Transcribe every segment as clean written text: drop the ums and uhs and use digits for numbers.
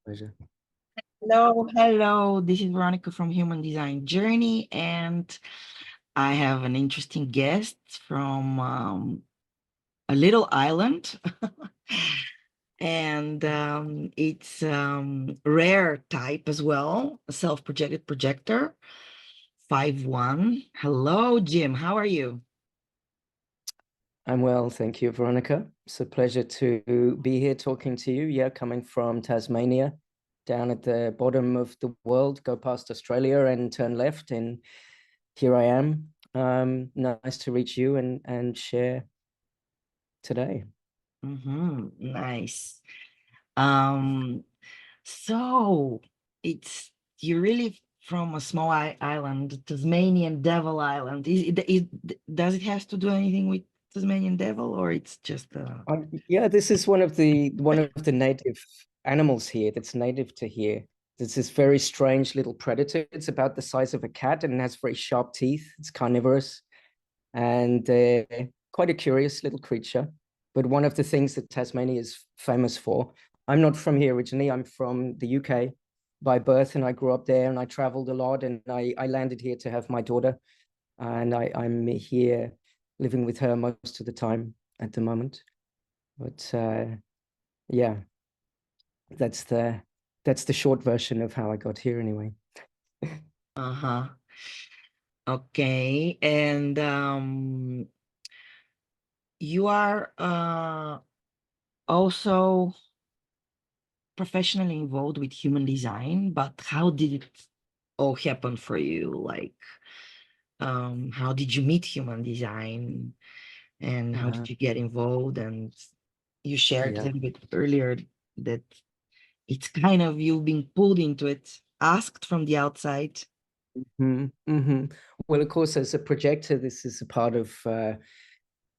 Pleasure. Hello, hello. This is Veronica from Human Design Journey, and I have an interesting guest from a little island, and it's rare type as well, a self-projected projector, 5-1. Hello, Jim. How are you? I'm well, thank you, Veronica. It's a pleasure to be here talking to you. Yeah, coming from Tasmania, down at the bottom of the world, go past Australia and turn left, and here I am. Nice to reach you and share today. Nice. Um, so it's you're really from a small island, Tasmanian Devil Island. Does it have to do anything with Tasmanian Devil, or it's just Yeah, this is one of the native animals here that's native to here. It's this very strange little predator. It's about the size of a cat and has very sharp teeth. It's carnivorous and quite a curious little creature. But one of the things that Tasmania is famous for, I'm not from here originally. I'm from the UK by birth, and I grew up there, and I traveled a lot, and I landed here to have my daughter, and I'm here living with her most of the time at the moment. But yeah, that's the that's the short version of how I got here anyway. uh-huh. Okay. And you are also professionally involved with human design, but how did it all happen for you? Like, how did you meet human design? And how Uh, did you get involved? And you shared a yeah. little bit earlier that it's kind of you being pulled into it, asked from the outside. Mm-hmm. Well, of course, as a projector, this is a part of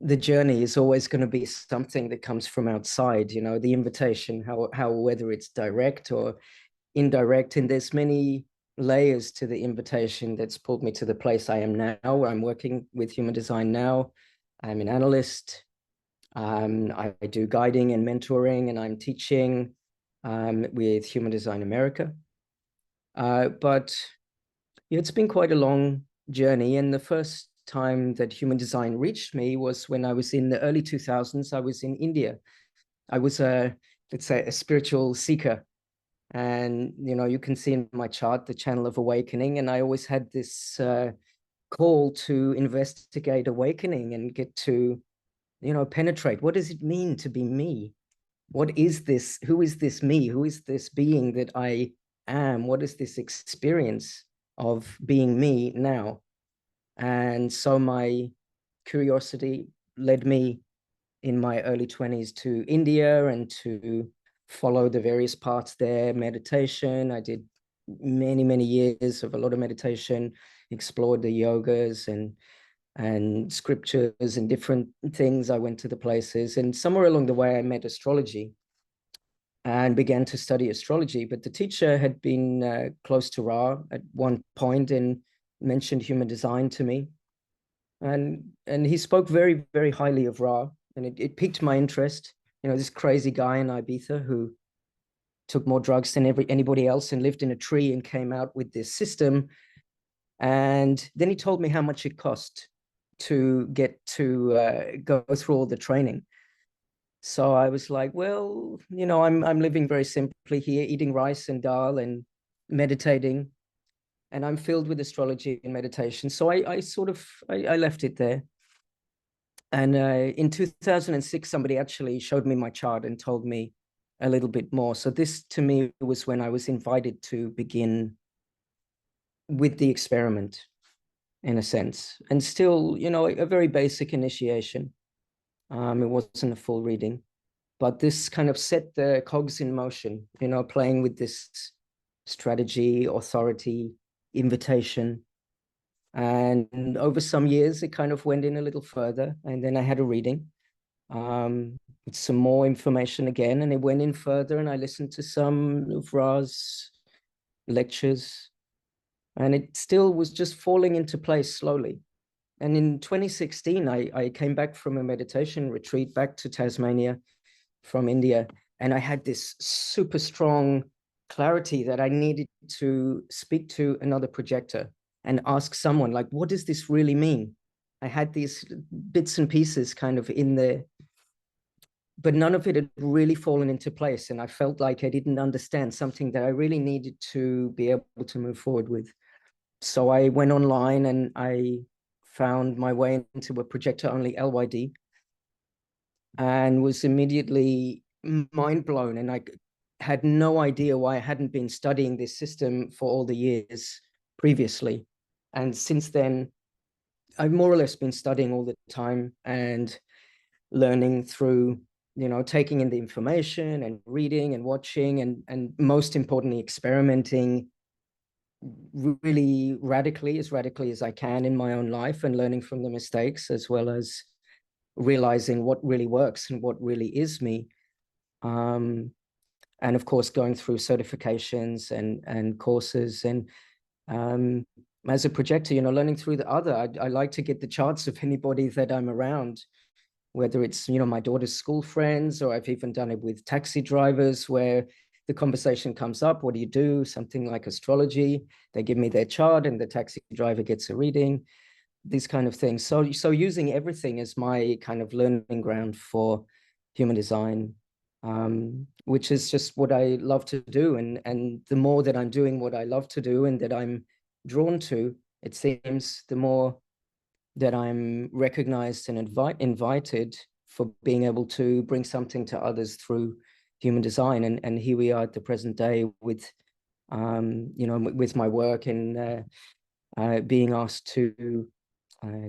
the journey is always going to be something that comes from outside, the invitation, how whether it's direct or indirect. And there's many layers to the invitation that's pulled me to the place I am now, where I'm working with human design now. I'm an analyst. I do guiding and mentoring, and I'm teaching with Human Design America. But it's been quite a long journey. And the first time that human design reached me was when I was in the early 2000s. I was in India. I was let's say, a spiritual seeker. And, you can see in my chart, the channel of awakening. And I always had this call to investigate awakening and get to, penetrate. What does it mean to be me? What is this? Who is this me? Who is this being that I am? What is this experience of being me now? And so my curiosity led me in my early 20s to India and to follow the various parts there, meditation. I did many, many years of a lot of meditation, explored the yogas and scriptures and different things. I went to the places, and somewhere along the way I met astrology and began to study astrology. But the teacher had been close to Ra at one point and mentioned human design to me. And he spoke very, very highly of Ra, and it piqued my interest. This crazy guy in Ibiza who took more drugs than anybody else and lived in a tree and came out with this system. And then he told me how much it cost to get to go through all the training. So I was like, well, I'm living very simply here, eating rice and dal and meditating, and I'm filled with astrology and meditation. So I sort of I left it there. And in 2006, somebody actually showed me my chart and told me a little bit more. So this to me was when I was invited to begin with the experiment, in a sense, and still, a very basic initiation. It wasn't a full reading, but this kind of set the cogs in motion, playing with this strategy, authority, invitation. And over some years, it kind of went in a little further. And then I had a reading with some more information again, and it went in further. And I listened to some of Ra's lectures, and it still was just falling into place slowly. And in 2016, I came back from a meditation retreat back to Tasmania from India, and I had this super strong clarity that I needed to speak to another projector and ask someone, like, what does this really mean? I had these bits and pieces kind of in there, but none of it had really fallen into place. And I felt like I didn't understand something that I really needed to be able to move forward with. So I went online and I found my way into a projector only LYD and was immediately mind blown. And I had no idea why I hadn't been studying this system for all the years previously. And since then, I've more or less been studying all the time and learning through, taking in the information and reading and watching and most importantly, experimenting really as radically as I can in my own life and learning from the mistakes, as well as realizing what really works and what really is me. And of course, going through certifications and courses and as a projector, learning through the other. I like to get the charts of anybody that I'm around, whether it's, my daughter's school friends, or I've even done it with taxi drivers where the conversation comes up, what do you do? Something like astrology. They give me their chart and the taxi driver gets a reading, these kind of things. So using everything as my kind of learning ground for human design, which is just what I love to do. And the more that I'm doing what I love to do and that I'm drawn to, it seems, the more that I'm recognized and invited for being able to bring something to others through human design. And here we are at the present day with, with my work and being asked to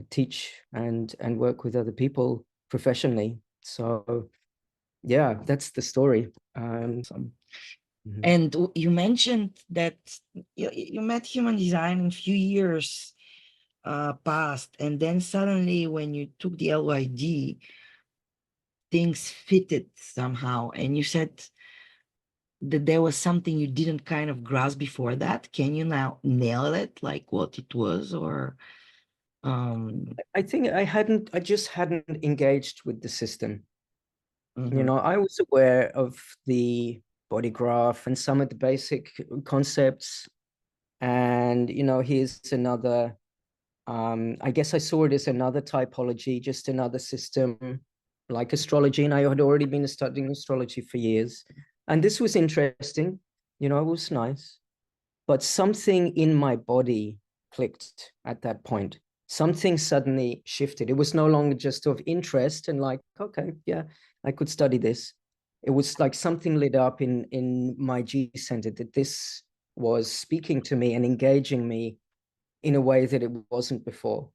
teach and work with other people professionally. So yeah, that's the story. And you mentioned that you met human design in a few years past, and then suddenly when you took the LYD, things fitted somehow, and you said that there was something you didn't kind of grasp before that. Can you now nail it, like what it was? Or I think I just hadn't engaged with the system. I was aware of the body graph and some of the basic concepts. And, here's another, I guess I saw it as another typology, just another system like astrology. And I had already been studying astrology for years. And this was interesting, it was nice. But something in my body clicked at that point. Something suddenly shifted. It was no longer just of interest and like, okay, yeah, I could study this. It was like something lit up in my G center, that this was speaking to me and engaging me in a way that it wasn't before.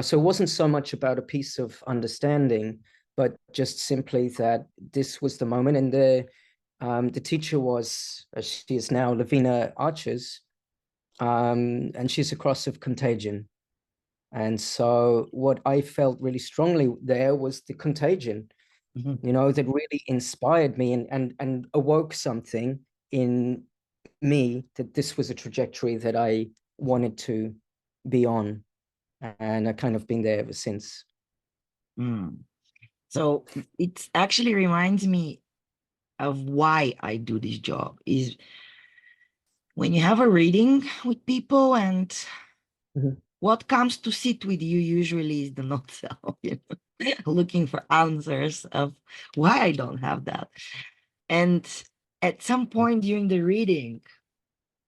So it wasn't so much about a piece of understanding, but just simply that this was the moment. And the teacher was, she is now Lavina Archers, and she's a cross of contagion. And so what I felt really strongly there was the contagion, that really inspired me and awoke something in me, that this was a trajectory that I wanted to be on. And I've kind of been there ever since. So it actually reminds me of why I do this job. Is when you have a reading with people, and what comes to sit with you usually is the not self, looking for answers of why I don't have that. And at some point during the reading,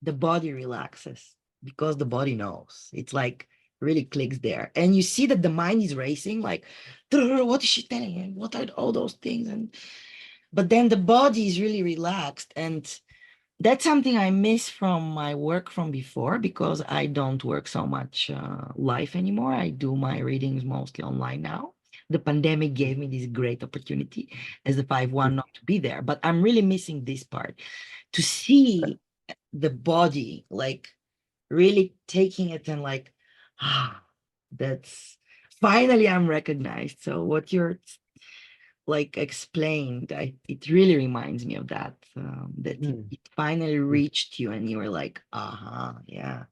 the body relaxes because the body knows. It's like really clicks there. And you see that the mind is racing, like, what is she telling him? What are all those things? But then the body is really relaxed. And that's something I miss from my work from before, because I don't work so much live anymore. I do my readings mostly online now. The pandemic gave me this great opportunity as a 5-1 not to be there, but I'm really missing this part, to see the body like really taking it and like, that's finally I'm recognized. So what you're like explained, it really reminds me of that, that it finally reached you and you were like, yeah.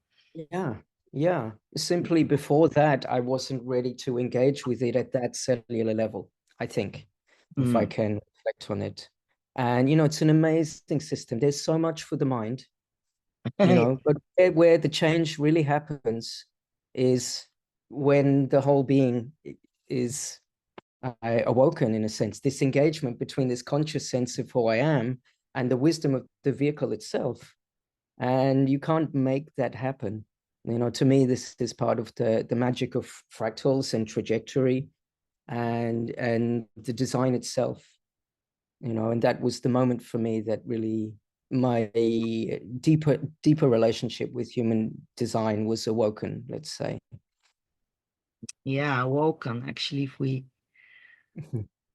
Yeah. Simply before that, I wasn't ready to engage with it at that cellular level, I think, if I can reflect on it. And, it's an amazing system. There's so much for the mind, but where the change really happens is when the whole being is awoken, in a sense, this engagement between this conscious sense of who I am and the wisdom of the vehicle itself. And you can't make that happen. To me, this is part of the magic of fractals and trajectory and the design itself. And that was the moment for me that really my deeper relationship with human design was awoken, let's say. Yeah, awoken. Actually, if we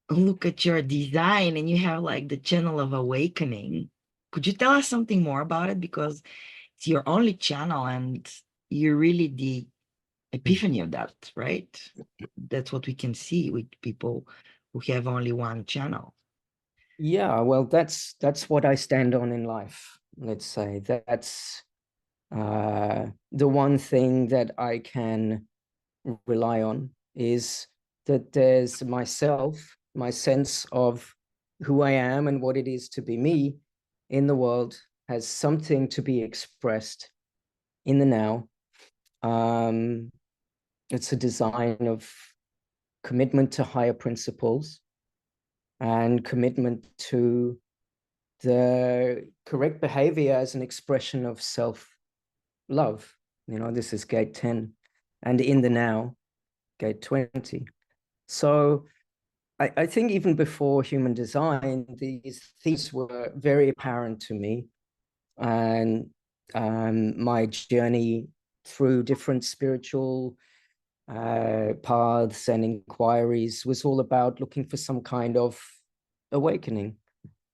look at your design and you have like the channel of awakening, could you tell us something more about it? Because it's your only channel and you're really the epiphany of that, right? That's what we can see with people who have only one channel. Yeah, well, that's what I stand on in life, let's say. That's the one thing that I can rely on, is that there's myself, my sense of who I am and what it is to be me in the world has something to be expressed in the now. Um, it's a design of commitment to higher principles and commitment to the correct behavior as an expression of self-love. This is gate 10, and in the now, gate 20. So I think even before human design, these themes were very apparent to me. And my journey through different spiritual paths and inquiries was all about looking for some kind of awakening,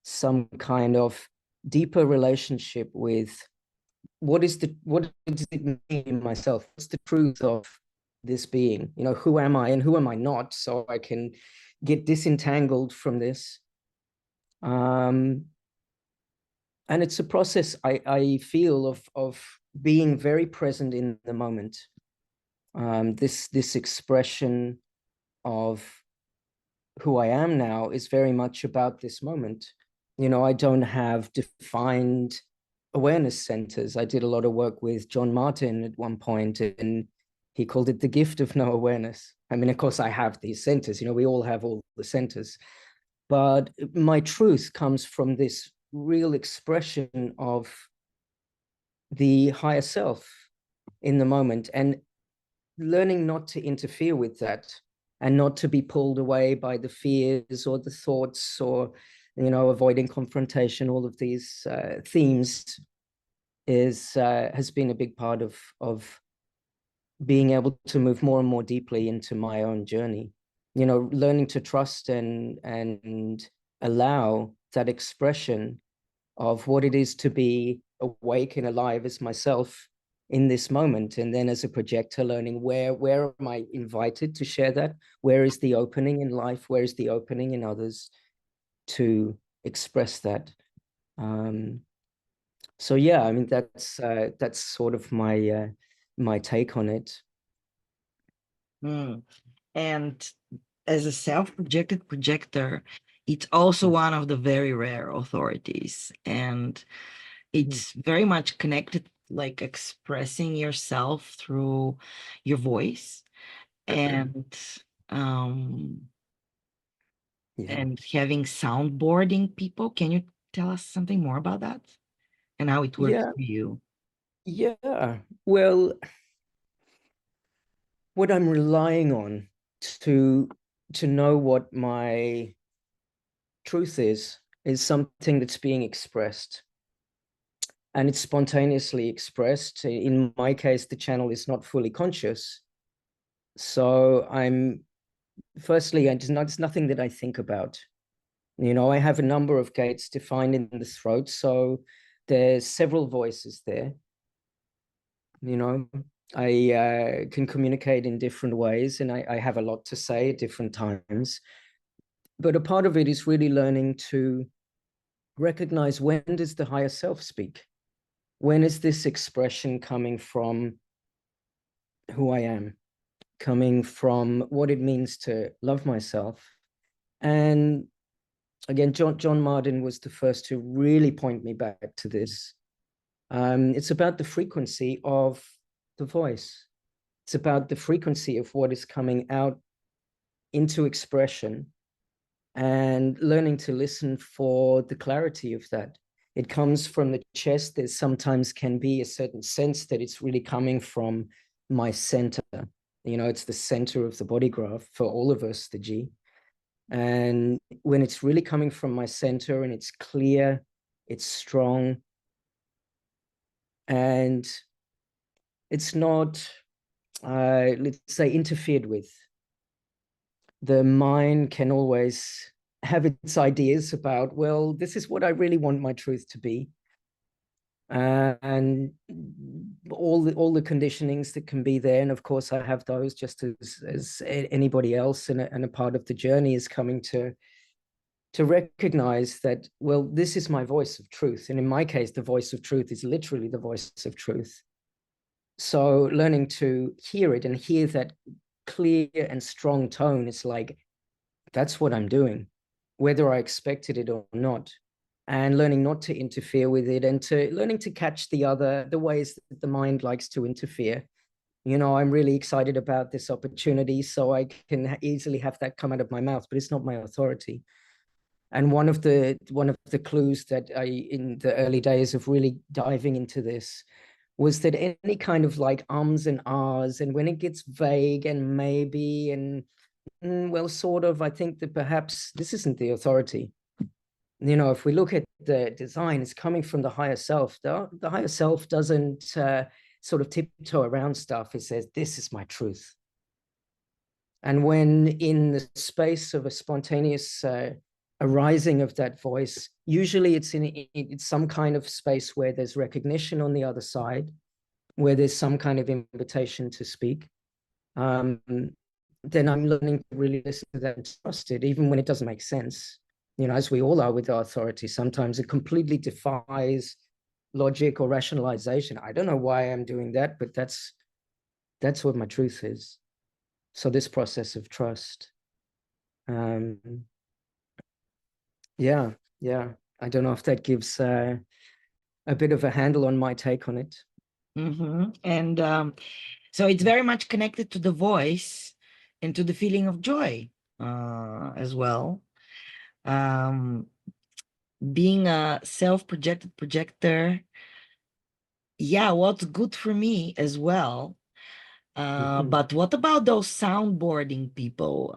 some kind of deeper relationship with what does it mean in myself? What's the truth of this being? Who am I and who am I not? So I can get disentangled from this. And it's a process I feel of being very present in the moment. This expression of who I am now is very much about this moment. I don't have defined awareness centers. I did a lot of work with John Martin at one point, and he called it the gift of no awareness. I mean, of course, I have these centers. We all have all the centers, but my truth comes from this real expression of the higher self in the moment, and learning not to interfere with that and not to be pulled away by the fears or the thoughts, or avoiding confrontation. All of these themes has been a big part of being able to move more and more deeply into my own journey. Learning to trust and allow that expression of what it is to be awake and alive as myself in this moment. And then as a projector, learning where am I invited to share that? Where is the opening in life? Where is the opening in others to express that? So yeah, I mean, that's sort of my take on it. And as a self-projected projector, it's also one of the very rare authorities. And it's very much connected, like expressing yourself through your voice and Yeah. and having soundboarding people. Can you tell us something more about that and how it works Yeah. for you? Yeah. Well, what I'm relying on to know what my truth is something that's being expressed, and it's spontaneously expressed. In my case, the channel is not fully conscious. So firstly, it's nothing that I think about. I have a number of gates defined in the throat. So there's several voices there. I can communicate in different ways, and I have a lot to say at different times. But a part of it is really learning to recognize, when does the higher self speak? When is this expression coming from who I am, coming from what it means to love myself? And again, John Martin was the first to really point me back to this. It's about the frequency of the voice. It's about the frequency of what is coming out into expression and learning to listen for the clarity of that. It comes from the chest. There sometimes can be a certain sense that it's really coming from my center. It's the center of the body graph for all of us, the G. And when it's really coming from my center and it's clear, it's strong, and it's not, let's say, interfered with. The mind can always have its ideas about, well, this is what I really want my truth to be. And all the conditionings that can be there. And of course, I have those just as anybody else. And a part of the journey is coming to recognize that, well, this is my voice of truth. And in my case, the voice of truth is literally the voice of truth. So learning to hear it and hear that clear and strong tone, it's like, that's what I'm doing, whether I expected it or not. And learning not to interfere with it, and to learning to catch the ways that the mind likes to interfere. I'm really excited about this opportunity, so I can easily have that come out of my mouth, but it's not my authority. And one of the clues that I, in the early days of really diving into this, was that any kind of like ums and ahs, and when it gets vague and maybe and well, sort of, I think that perhaps this isn't the authority. If we look at the design, it's coming from the higher self. The higher self doesn't sort of tiptoe around stuff. It says, this is my truth. And when in the space of a spontaneous arising of that voice, usually it's some kind of space where there's recognition on the other side, where there's some kind of invitation to speak. Then I'm learning to really listen to that and trust it, even when it doesn't make sense. As we all are with our authority, sometimes it completely defies logic or rationalization. I don't know why I'm doing that, but that's what my truth is. So this process of trust. Yeah. I don't know if that gives a bit of a handle on my take on it. And so it's very much connected to the voice and to the feeling of joy as well. Being a self-projected projector, yeah, what's good for me as well. But what about those soundboarding people?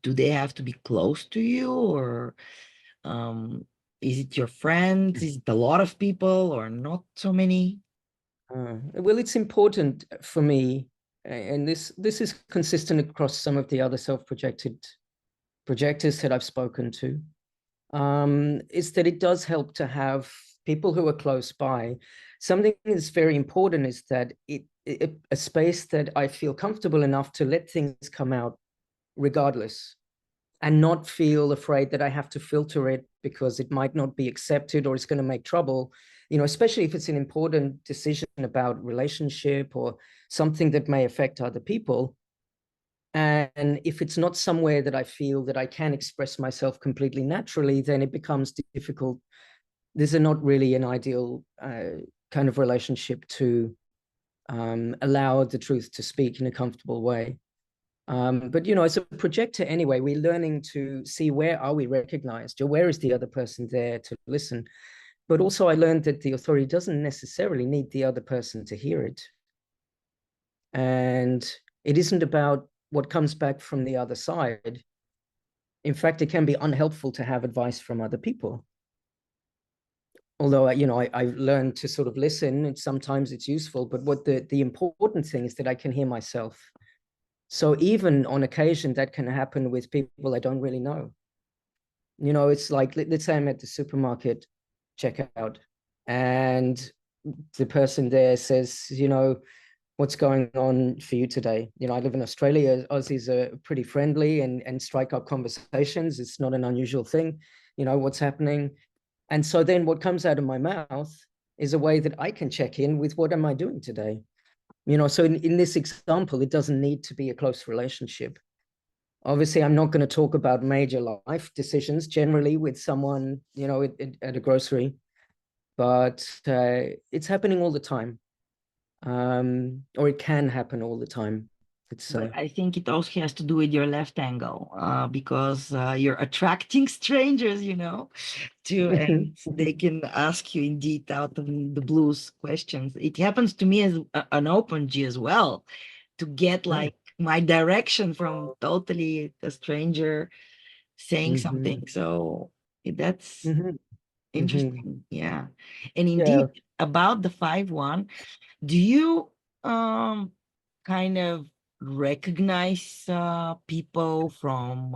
Do they have to be close to you, or is it your friends? Is it a lot of people or not so many? Well, it's important for me, and this is consistent across some of the other self-projected projectors that I've spoken to, is that it does help to have people who are close by. Something that's very important is that a space that I feel comfortable enough to let things come out regardless, and not feel afraid that I have to filter it because it might not be accepted or it's going to make trouble, especially if it's an important decision about relationship or something that may affect other people. And if it's not somewhere that I feel that I can express myself completely naturally, then it becomes difficult. This is not really an ideal kind of relationship to allow the truth to speak in a comfortable way. But as a projector anyway, we're learning to see, where are we recognized, or where is the other person there to listen. But also I learned that the authority doesn't necessarily need the other person to hear it. And it isn't about what comes back from the other side. In fact, it can be unhelpful to have advice from other people. Although, I've learned to sort of listen, and sometimes it's useful, but what the important thing is that I can hear myself. So even on occasion, that can happen with people I don't really know. It's like, let's say I'm at the supermarket checkout, and the person there says, what's going on for you today? I live in Australia. Aussies are pretty friendly and strike up conversations. It's not an unusual thing. What's happening? And so then what comes out of my mouth is a way that I can check in with, what am I doing today? So in this example, it doesn't need to be a close relationship. Obviously, I'm not going to talk about major life decisions generally with someone, at a grocery, but it's happening all the time, or it can happen all the time. It's But I think it also has to do with your left angle, because you're attracting strangers, and they can ask you indeed out of the blues questions. It happens to me as an open G as well, to get right. like my direction from totally a stranger saying Hmm. something. So that's Hmm. Hmm. interesting. Yeah. And Yeah. indeed, about the 5-1, do you um kind of recognize people from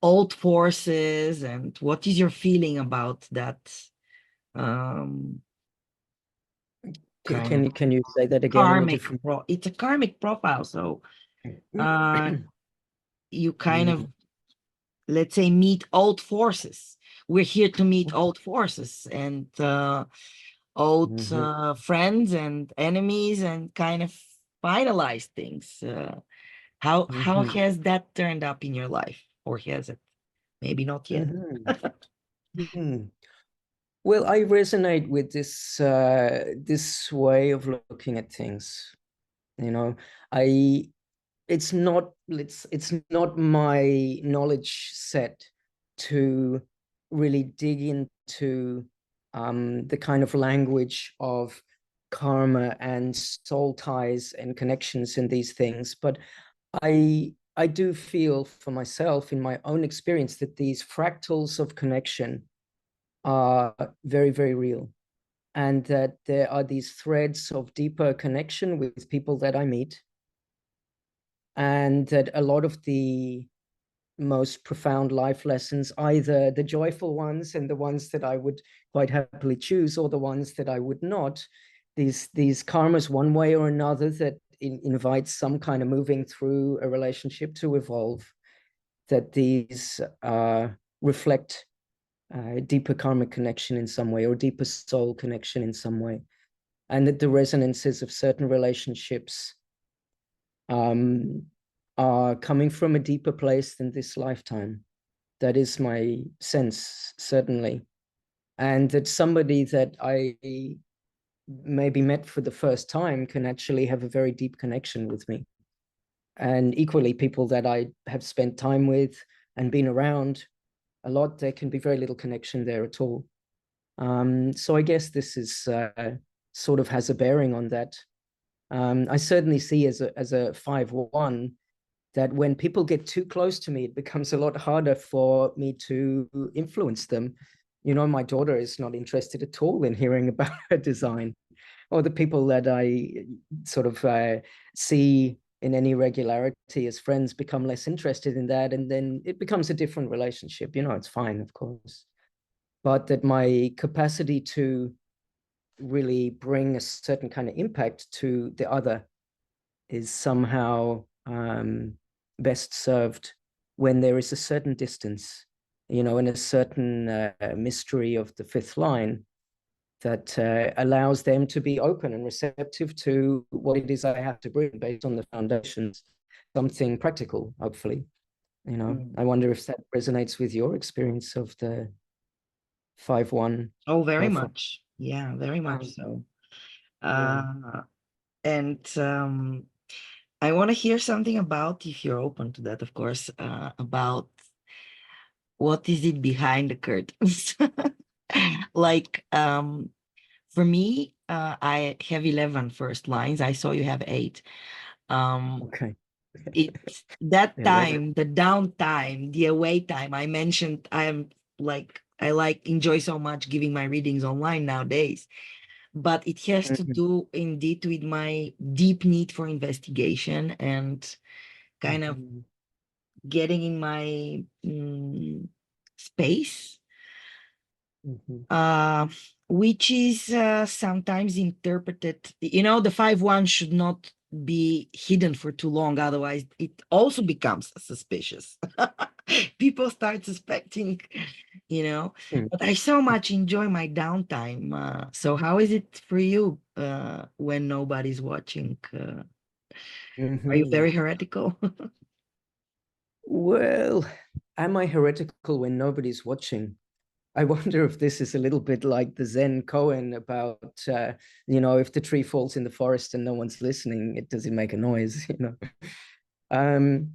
old forces, and what is your feeling about that um kind of Can you say that again in a karmic different? it's a karmic profile, so uh you kind of, Mm. let's say, meet old forces. We're here to meet old forces and old Mhm. friends and enemies, and kind of finalize things. How Mhm. has that turned up in your life, or has it? Maybe not yet. Mhm. Mhm. Well, I resonate with this way of looking at things. You know, I it's not my knowledge set to really dig into the kind of language of karma and soul ties and connections and these things, but I do feel for myself in my own experience that these fractals of connection are very, very real, and that there are these threads of deeper connection with people that I meet, and that a lot of the most profound life lessons, either the joyful ones and the ones that I would quite happily choose, or the ones that I would not, these karmas one way or another that invites some kind of moving through a relationship to evolve, that these reflect deeper karmic connection in some way, or deeper soul connection in some way, and that the resonances of certain relationships um, are coming from a deeper place than this lifetime. That is my sense, certainly. And that somebody that I maybe met for the first time can actually have a very deep connection with me. And equally, people that I have spent time with and been around a lot, there can be very little connection there at all. So I guess this is sort of has a bearing on that. I certainly see as a 5-1 that when people get too close to me, it becomes a lot harder for me to influence them. My daughter is not interested at all in hearing about her design, or the people that I sort of see in any regularity as friends become less interested in that. And then it becomes a different relationship. It's fine, of course. But that my capacity to really bring a certain kind of impact to the other is somehow best served when there is a certain distance, and a certain mystery of the fifth line that allows them to be open and receptive to what it is I have to bring based on the foundations, something practical, hopefully. Mm. I wonder if that resonates with your experience of the 5-1 Oh, very profile. much. Yeah, very much so. Yeah. And I want to hear something about, if you're open to that, of course, about what is it behind the curtains. Like, for me, I have 11 first lines. I saw you have 8. Um, Okay. it's that 11. time, the downtime, the away time. I mentioned I like enjoy so much giving my readings online nowadays, but it has to Mhm. do indeed with my deep need for investigation and kind of Mhm. getting in my space, Mhm. uh, which is sometimes interpreted, the 5-1 should not be hidden for too long, otherwise it also becomes suspicious. People start suspecting, Mhm. but I so much enjoy my downtime. So how is it for you when nobody's watching? Are you Mhm. very heretical? Well, am I heretical when nobody's watching? I wonder if this is a little bit like the Zen koan about, if the tree falls in the forest and no one's listening, does it make a noise? Um,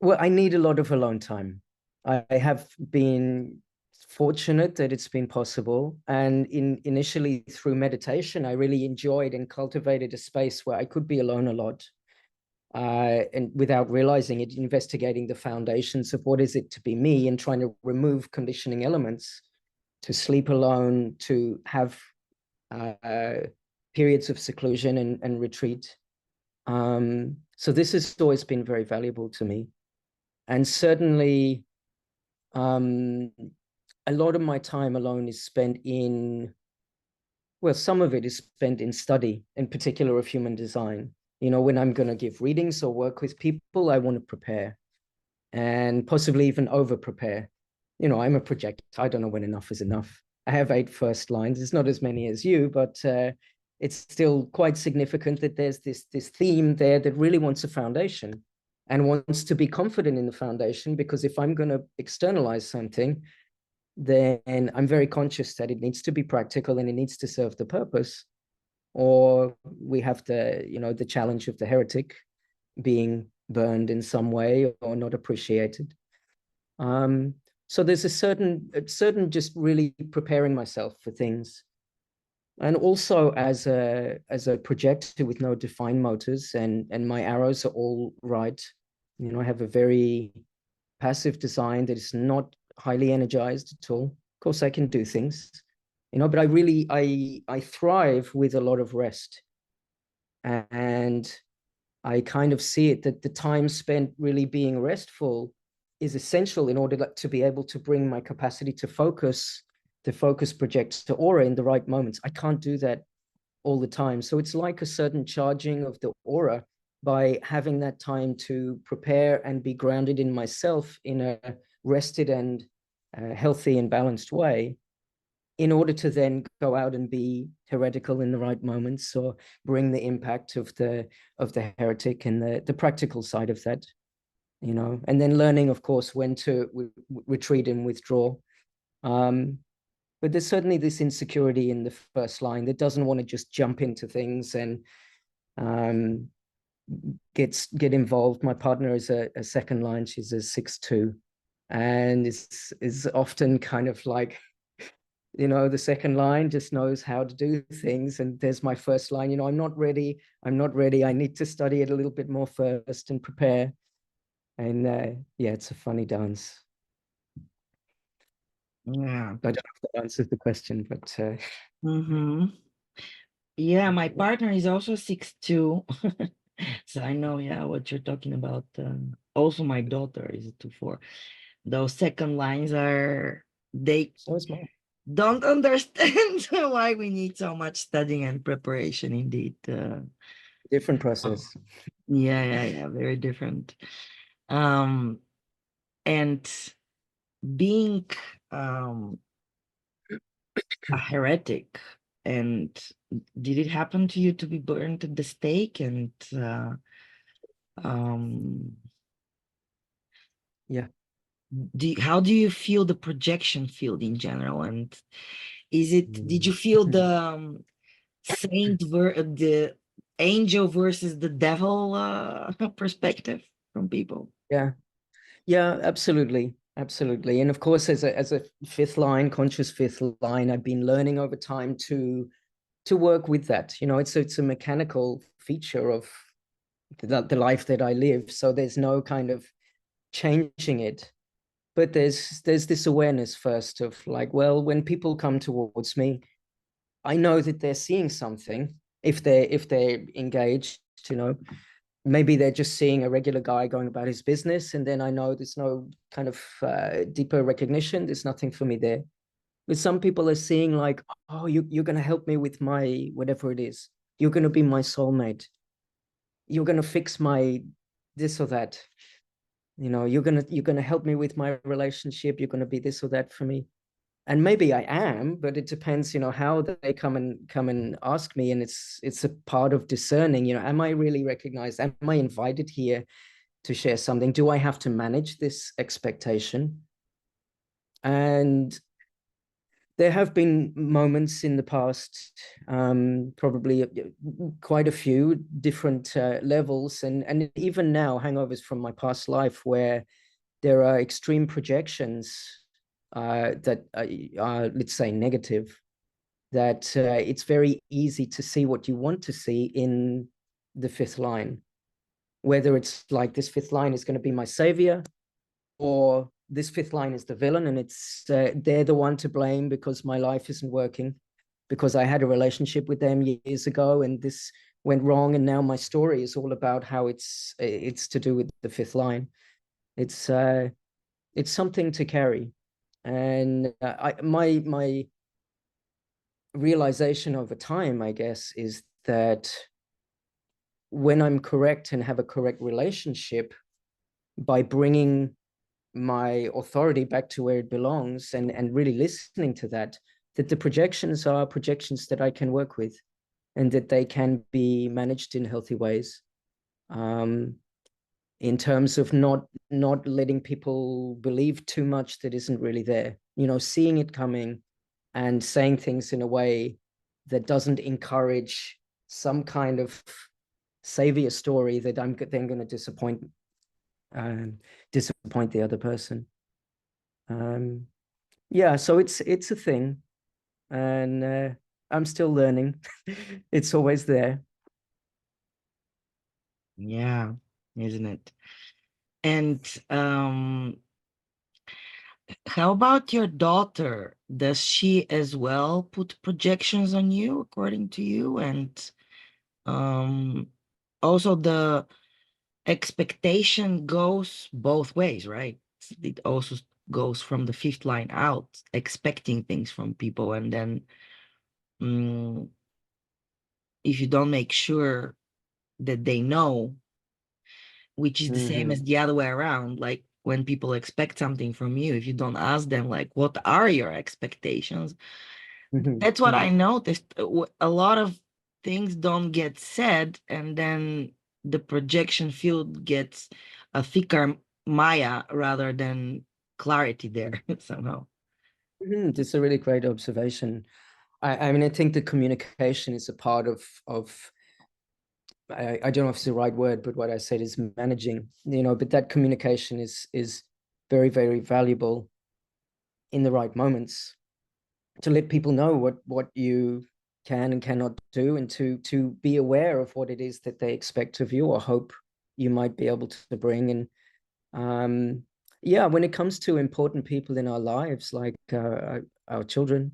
well, I need a lot of alone time. I have been fortunate that it's been possible. And initially through meditation, I really enjoyed and cultivated a space where I could be alone a lot. And without realizing it, investigating the foundations of what is it to be me and trying to remove conditioning elements, to sleep alone, to have uh, periods of seclusion and retreat. So this has always been very valuable to me. And certainly, um, a lot of my time alone is spent well, some of it is spent in study, in particular of human design. When I'm going to give readings or work with people, I want to prepare and possibly even over prepare. I'm a projector. I don't know when enough is enough. I have 8 first lines. It's not as many as you, but it's still quite significant that there's this theme there that really wants a foundation and wants to be confident in the foundation, because if I'm going to externalize something, then I'm very conscious that it needs to be practical and it needs to serve the purpose. Or we have the challenge of the heretic being burned in some way or not appreciated. Um, so there's a certain just really preparing myself for things. And also as a projector with no defined motors, and my arrows are all right. I have a very passive design that is not highly energized at all. Of course, I can do things, but I thrive with a lot of rest. And I kind of see it that the time spent really being restful is essential in order to be able to bring my capacity to focus project to aura in the right moments. I can't do that all the time. So it's like a certain charging of the aura by having that time to prepare and be grounded in myself in a rested and healthy and balanced way, in order to then go out and be heretical in the right moments, or bring the impact of the heretic and the practical side of that, and then learning, of course, when to retreat and withdraw. But there's certainly this insecurity in the first line that doesn't want to just jump into things and um, get involved. My partner is a second line. She's a 6-2, and is often kind of like, the second line just knows how to do things. And there's my first line, I'm not ready. I need to study it a little bit more first and prepare. And yeah, it's a funny dance. Yeah. I don't know if that answers the question, but Mm-hmm. Yeah, my partner is also 6'2". So I know, yeah, what you're talking about. Also, my daughter is a 2-4. Those second lines they so small. don't understand why we need so much studying and preparation, indeed. Different process. Yeah, very different. Um, and being um a heretic, and did it happen to you to be burned at the stake? And um Yeah. how do you feel the projection field in general? And did you feel Mm. the the angel versus the devil perspective from people? Yeah. Yeah, absolutely. And of course, as a fifth line, conscious fifth line, I've been learning over time to work with that. It's a mechanical feature of the life that I live. So there's no kind of changing it. But there's this awareness first of like, well, when people come towards me, I know that they're seeing something. If they're engaged, maybe they're just seeing a regular guy going about his business, and then I know there's no kind of deeper recognition. There's nothing for me there. But some people are seeing like, oh, you're going to help me with my whatever it is. You're going to be my soulmate. You're going to fix my this or that. You're going to help me with my relationship. You're going to be this or that for me. And maybe I am, but it depends, how they come and ask me. And it's a part of discerning, am I really recognized? Am I invited here to share something? Do I have to manage this expectation? And there have been moments in the past, probably quite a few different levels, and even now, hangovers from my past life, where there are extreme projections that are, let's say, negative, that it's very easy to see what you want to see in the fifth line. Whether it's like this fifth line is going to be my savior, or this fifth line is the villain, and it's they're the one to blame because my life isn't working, because I had a relationship with them years ago and this went wrong, and now my story is all about how it's to do with the fifth line. It's something to carry, and my realization over time, I guess, is that when I'm correct and have a correct relationship, by bringing my authority back to where it belongs, and really listening to that the projections are projections that I can work with, and that they can be managed in healthy ways, in terms of not letting people believe too much that isn't really there, seeing it coming and saying things in a way that doesn't encourage some kind of savior story that I'm then going to disappoint the other person. Yeah, so it's a thing, and I'm still learning. It's always there. Yeah, isn't it? And how about your daughter? Does she as well put projections on you, according to you? And um, also the expectation goes both ways, right? It also goes from the fifth line out, expecting things from people, and then if you don't make sure that they know, which is the same as the other way around, like when people expect something from you, if you don't ask them, like, what are your expectations? That's what I noticed. A lot of things don't get said, and then the projection field gets a thicker Maya rather than clarity there somehow. It's a really great observation. I mean, I think the communication is a part of I don't know if it's the right word, but what I said is managing, but that communication is very, very valuable in the right moments, to let people know what you can and cannot do, and to be aware of what it is that they expect of you or hope you might be able to bring. And yeah, when it comes to important people in our lives, like our children,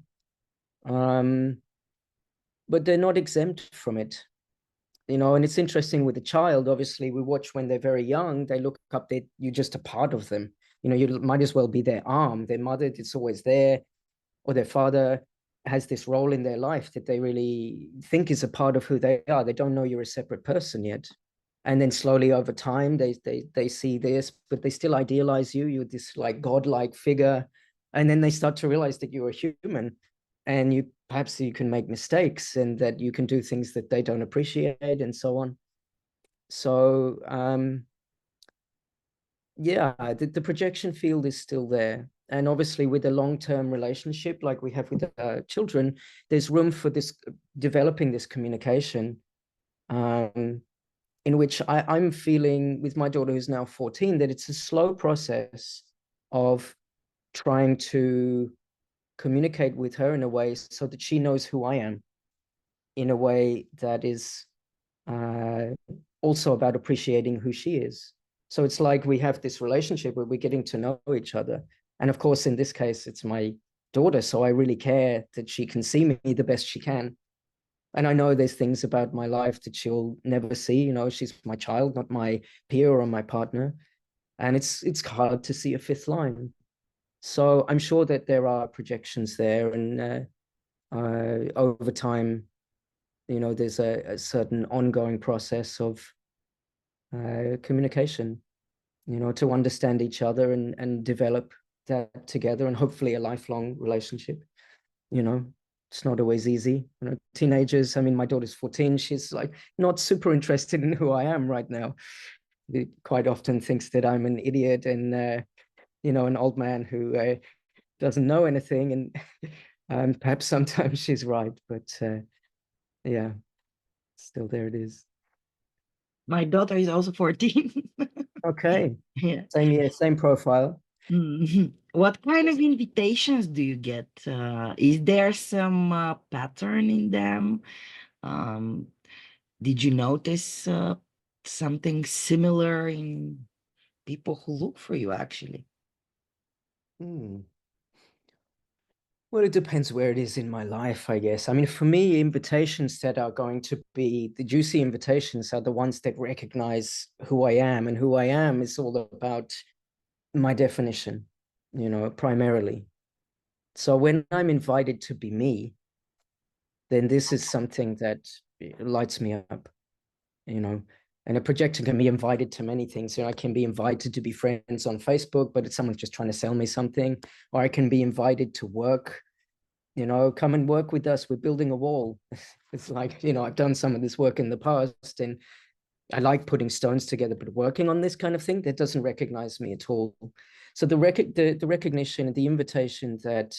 but they're not exempt from it. And it's interesting with a child, obviously, we watch when they're very young, they look up, you're just a part of them. You might as well be their arm. Their mother, it's always there, or their father has this role in their life that they really think is a part of who they are. They don't know you're a separate person yet. And then slowly over time, they see this, but they still idealize you. You're this like godlike figure. And then they start to realize that you're a human, and perhaps you can make mistakes, and that you can do things that they don't appreciate, and so on. So yeah, the projection field is still there. And obviously with a long-term relationship like we have with children, there's room for this, developing this communication, in which I'm feeling with my daughter, who's now 14, that it's a slow process of trying to communicate with her in a way so that she knows who I am, in a way that is also about appreciating who she is. So it's like we have this relationship where we're getting to know each other. And of course, in this case, it's my daughter. So I really care that she can see me the best she can. And I know there's things about my life that she'll never see. She's my child, not my peer or my partner. And it's hard to see a fifth line. So I'm sure that there are projections there. And over time, there's a certain ongoing process of communication, to understand each other and develop that together, and hopefully a lifelong relationship. It's not always easy. Teenagers, I mean, my daughter's 14, she's like not super interested in who I am right now. He quite often thinks that I'm an idiot and an old man who doesn't know anything, and perhaps sometimes she's right, but yeah, still there it is. My daughter is also 14. Okay, Yeah. same year, same profile. What kind of invitations do you get? Is there some pattern in them? Um, did you notice something similar in people who look for you, actually? Hmm. Well, it depends where it is in my life, I guess. I mean, for me, invitations that are going to be the juicy invitations are the ones that recognize who I am. And who I am is all about my definition, primarily. So when I'm invited to be me, then this is something that lights me up, you know. And a projector can be invited to many things. I can be invited to be friends on Facebook, but it's someone's just trying to sell me something. Or I can be invited to work, come and work with us. We're building a wall. It's like, I've done some of this work in the past and I like putting stones together, but working on this kind of thing, that doesn't recognize me at all. So the recognition, the invitation that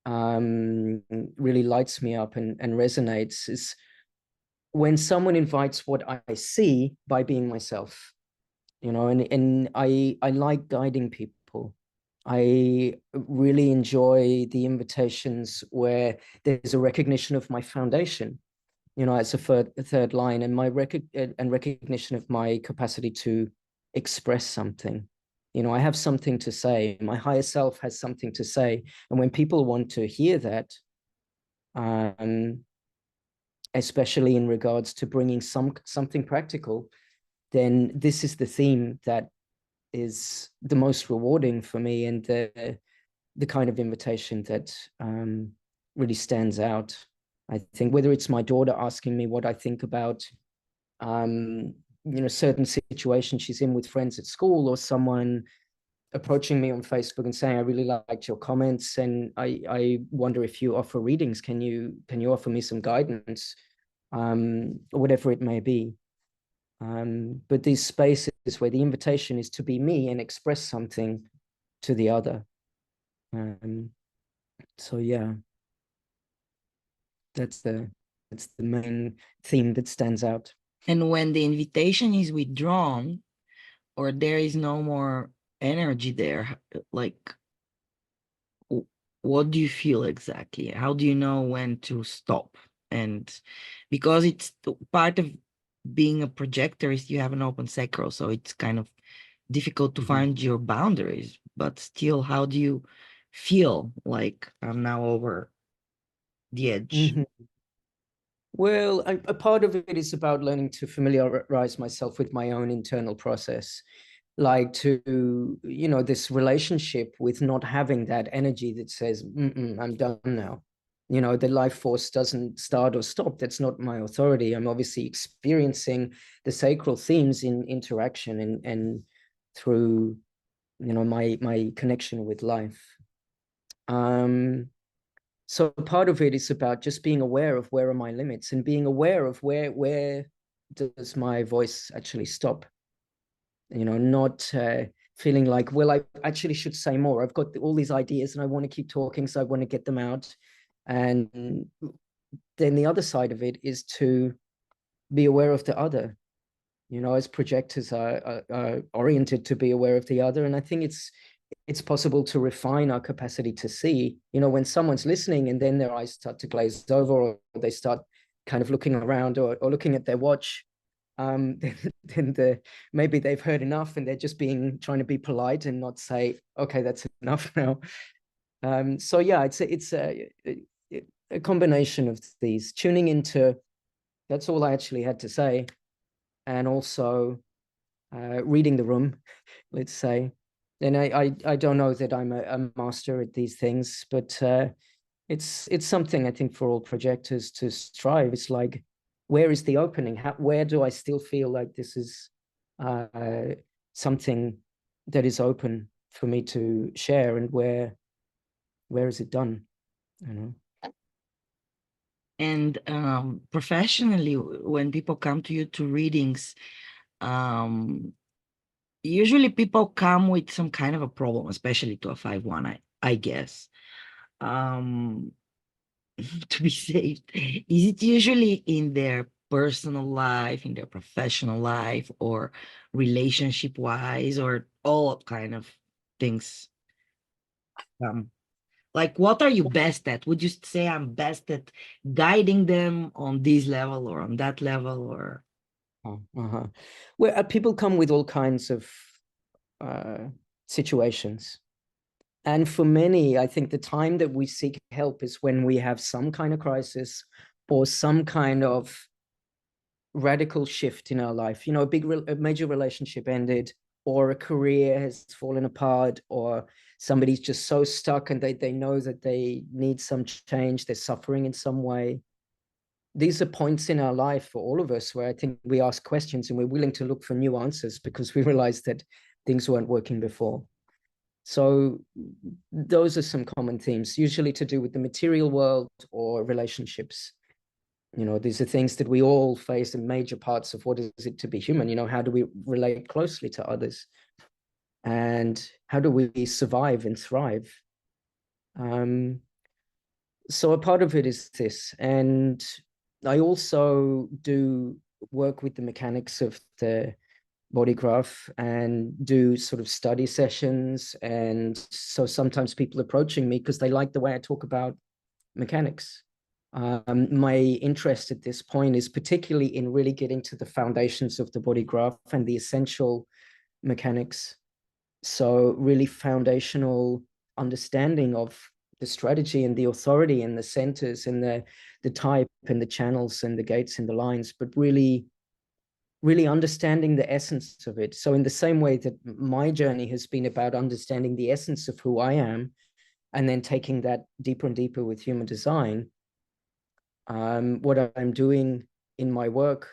really lights me up and resonates is when someone invites what I see by being myself, and I like guiding people. I really enjoy the invitations where there's a recognition of my foundation, as a third line, and recognition of my capacity to express something. I have something to say. My higher self has something to say, and when people want to hear that, um, especially in regards to bringing something practical, then this is the theme that is the most rewarding for me, and the kind of invitation that really stands out. I think whether it's my daughter asking me what I think about certain situations she's in with friends at school, or someone approaching me on Facebook and saying, I really liked your comments and I wonder if you offer readings. Can you offer me some guidance? Or whatever it may be. But these spaces where the invitation is to be me and express something to the other. So yeah, that's the main theme that stands out. And when the invitation is withdrawn or there is no more energy there, like what do you feel exactly? How do you know when to stop? And because it's part of being a projector is you have an open sacral, so it's kind of difficult to find your boundaries, but still, how do you feel like I'm now over the edge? Well, a part of it is about learning to familiarize myself with my own internal process, like to, this relationship with not having that energy that says, I'm done now. The life force doesn't start or stop. That's not my authority. I'm obviously experiencing the sacral themes in interaction and through, my connection with life. So part of it is about just being aware of where are my limits and being aware of where does my voice actually stop. Not feeling like, well, I actually should say more. I've got all these ideas and I want to keep talking, so I want to get them out. And then the other side of it is to be aware of the other. As projectors are oriented to be aware of the other, and I think it's possible to refine our capacity to see, when someone's listening and then their eyes start to glaze over, or they start kind of looking around or looking at their watch, then maybe they've heard enough and they're just trying to be polite and not say, okay, that's enough now. So yeah, it's a combination of these, tuning into, that's all I actually had to say, and also reading the room, let's say. And I don't know that I'm a master at these things, but it's something I think for all projectors to strive. It's like, where is the opening? Where do I still feel like this is something that is open for me to share, and where is it done? And professionally, when people come to you to readings, usually people come with some kind of a problem, especially to a 5-1, I guess. Um, to be safe, is it usually in their personal life, in their professional life, or relationship wise, or all kind of things? Um, like what are you best at? Would you say I'm best at guiding them on this level or on that level, or Uh-huh. Well, people come with all kinds of uh, situations. And for many, I think the time that we seek help is when we have some kind of crisis or some kind of radical shift in our life. You know, a major relationship ended, or a career has fallen apart, or somebody's just so stuck and they know that they need some change, they're suffering in some way. These are points in our life for all of us where I think we ask questions and we're willing to look for new answers because we realize that things weren't working before. So those are some common themes, usually to do with the material world or relationships. You know, these are things that we all face in major parts of what is it to be human. You know, how do we relate closely to others? And how do we survive and thrive? Um, so a part of it is this. And I also do work with the mechanics of the body graph and do sort of study sessions. And so sometimes people approaching me because they like the way I talk about mechanics. My interest at this point is particularly in really getting to the foundations of the body graph and the essential mechanics. So really foundational understanding of the strategy and the authority and the centers and the type and the channels and the gates and the lines, but really understanding the essence of it. So in the same way that my journey has been about understanding the essence of who I am and then taking that deeper and deeper with human design, what I'm doing in my work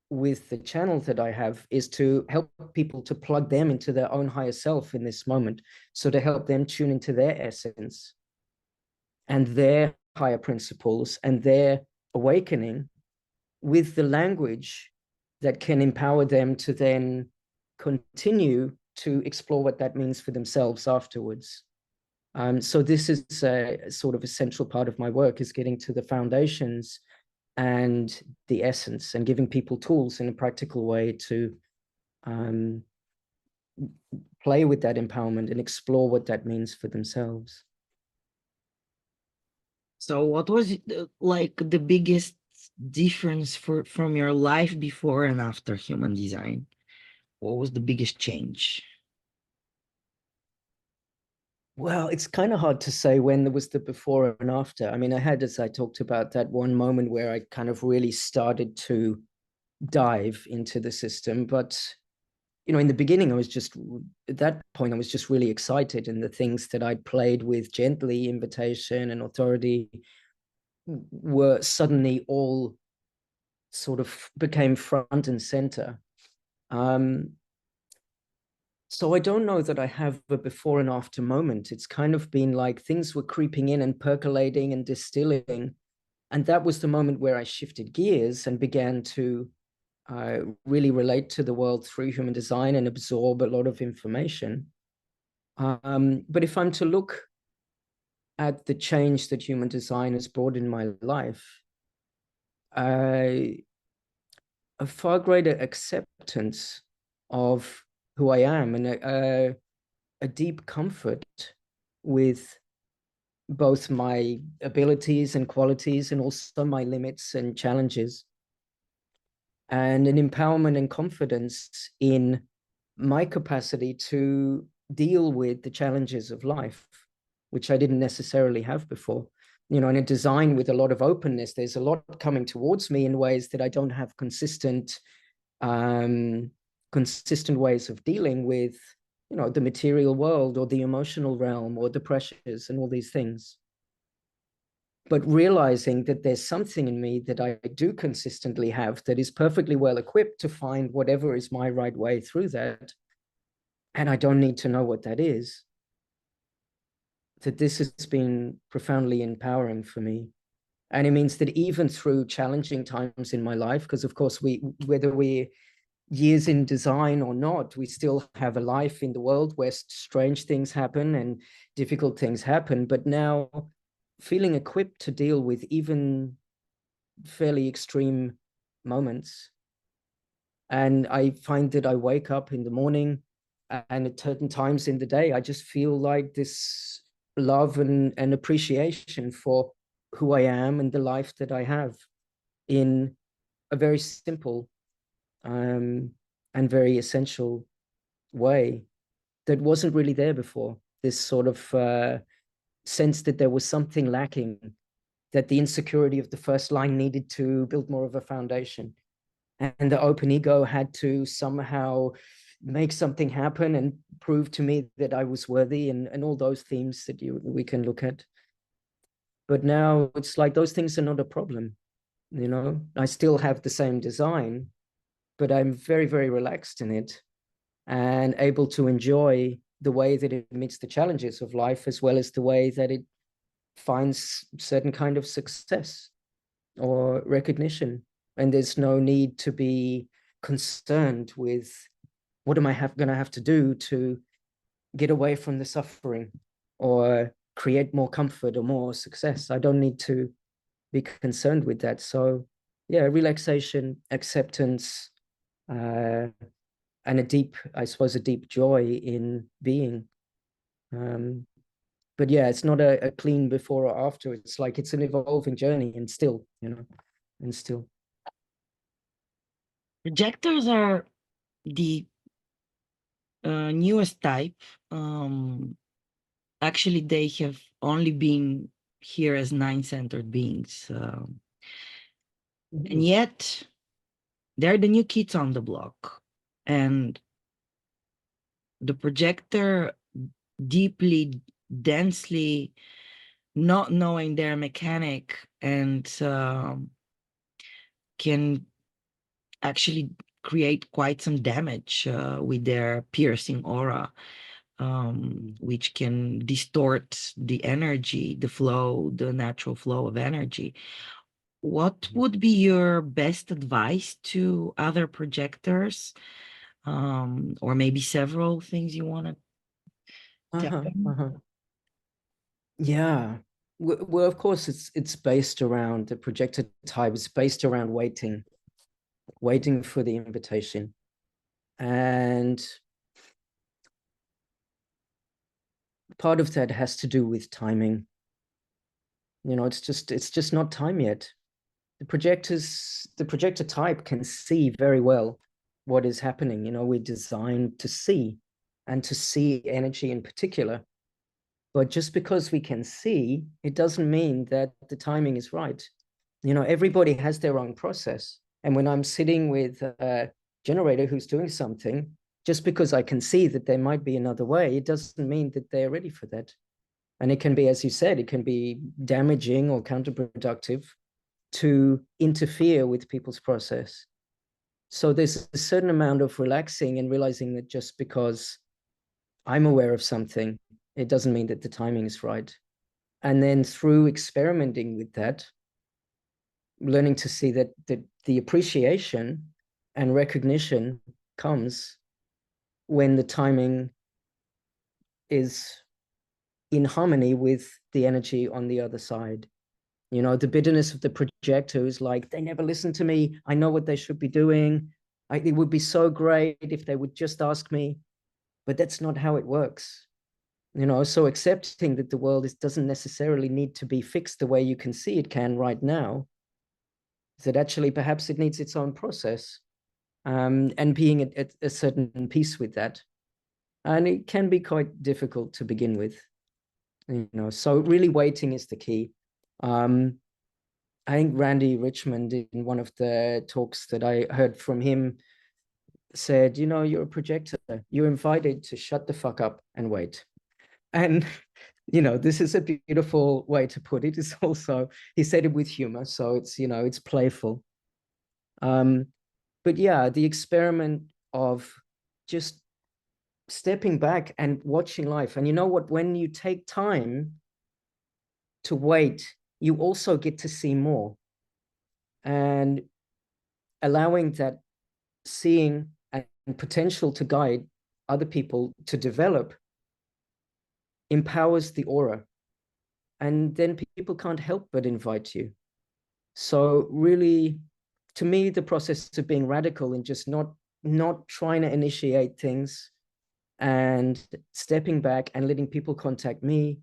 with the channel that I have is to help people to plug them into their own higher self in this moment. So to help them tune into their essence and their higher principles and their awakening with the language that can empower them to then continue to explore what that means for themselves afterwards. So this is a sort of essential part of my work, is getting to the foundations and the essence and giving people tools in a practical way to um, play with that empowerment and explore what that means for themselves. so what was like the biggest difference from your life before and after human design? What was the biggest change? Well, it's kind of hard to say when there was the before and after. I mean, I had, as I talked about, that one moment where I kind of really started to dive into the system. But, you know, in the beginning, at that point, I was just really excited. And the things that I'd played with gently, invitation and authority, were suddenly all sort of became front and center. Um, So I don't know that I have a before and after moment. It's kind of been like things were creeping in and percolating and distilling. And that was the moment where I shifted gears and began to really relate to the world through human design and absorb a lot of information. But if I'm to look at the change that human design has brought in my life, uh, a far greater acceptance of who I am and a deep comfort with both my abilities and qualities and also my limits and challenges, and an empowerment and confidence in my capacity to deal with the challenges of life, which I didn't necessarily have before. You know, in a design with a lot of openness, there's a lot coming towards me in ways that I don't have um, consistent ways of dealing with, you know, the material world or the emotional realm or the pressures and all these things. But realizing that there's something in me that I do consistently have that is perfectly well equipped to find whatever is my right way through that. And I don't need to know what that is. That this has been profoundly empowering for me. And it means that even through challenging times in my life, because of course whether we years in design or not, we still have a life in the world where strange things happen and difficult things happen. But now feeling equipped to deal with even fairly extreme moments. And I find that I wake up in the morning and at certain times in the day, I just feel like this love and appreciation for who I am and the life that I have in a very simple and very essential way that wasn't really there before. This sort of sense that there was something lacking, that the insecurity of the first line needed to build more of a foundation. And the open ego had to somehow make something happen and prove to me that I was worthy, and all those themes that we can look at. But now it's like those things are not a problem. I still have the same design, but I'm very, very relaxed in it and able to enjoy the way that it meets the challenges of life, as well as the way that it finds certain kind of success or recognition. And there's no need to be concerned with what am I going to have to do to get away from the suffering or create more comfort or more success. I don't need to be concerned with that. So yeah, relaxation, acceptance, and I suppose, a deep joy in being. But yeah, it's not a clean before or after. It's like it's an evolving journey, and still. Projectors are the newest type. Actually, they have only been here as nine-centered beings. And yet, they're the new kids on the block. And the projector deeply, densely, not knowing their mechanic, and can actually create quite some damage with their piercing aura, which can distort the energy, the flow, the natural flow of energy. What would be your best advice to other projectors, or maybe several things you want to tell Uh-huh, them? uh-huh. Yeah. Well, of course, it's based around the projector type. It's based around waiting for the invitation, and part of that has to do with timing. It's just not time yet. The projector type can see very well what is happening. We're designed to see, and to see energy in particular. But just because we can see, it doesn't mean that the timing is right. Everybody has their own process. And when I'm sitting with a generator who's doing something, just because I can see that there might be another way, it doesn't mean that they're ready for that. And it can be, as you said, it can be damaging or counterproductive to interfere with people's process. So there's a certain amount of relaxing and realizing that just because I'm aware of something, it doesn't mean that the timing is right. And then through experimenting with that, learning to see that the appreciation and recognition comes when the timing is in harmony with the energy on the other side. The bitterness of the projector is like, they never listen to me. I know what they should be doing. It would be so great if they would just ask me, but that's not how it works. So accepting that the world doesn't necessarily need to be fixed the way you can see it can right now, that actually perhaps it needs its own process, and being at a certain peace with that. And it can be quite difficult to begin with, so really waiting is the key. I think Randy Richmond, in one of the talks that I heard from him, said, you're a projector. You're invited to shut the fuck up and wait. And, this is a beautiful way to put it. It's also, he said it with humor. So it's playful. But yeah, the experiment of just stepping back and watching life. And you know what? When you take time to wait, you also get to see more. And allowing that seeing potential to guide other people to develop empowers the aura. And then people can't help but invite you. So really, to me, the process of being radical and just not trying to initiate things and stepping back and letting people contact me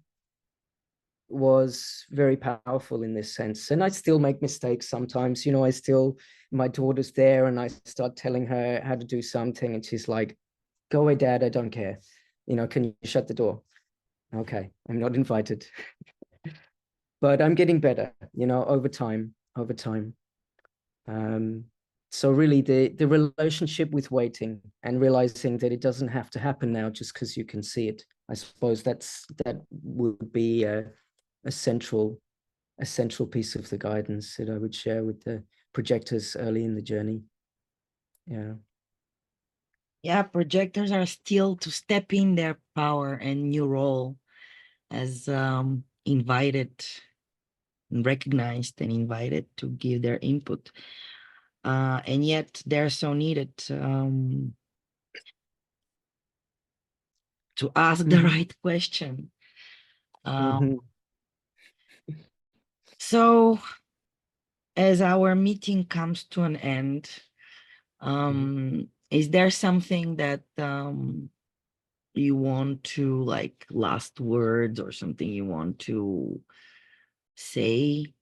was very powerful in this sense. And I still make mistakes sometimes. I still, my daughter's there and I start telling her how to do something and she's like, go away, Dad, I don't care. Can you shut the door? Okay, I'm not invited. But I'm getting better, over time. So really the relationship with waiting and realizing that it doesn't have to happen now just because you can see it. I suppose that would be a central piece of the guidance that I would share with the projectors early in the journey. Yeah. Yeah, projectors are still to step in their power and new role as invited and recognized and invited to give their input. And yet they're so needed to ask the right question. So as our meeting comes to an end, is there something that you want to, like, last words or something you want to say?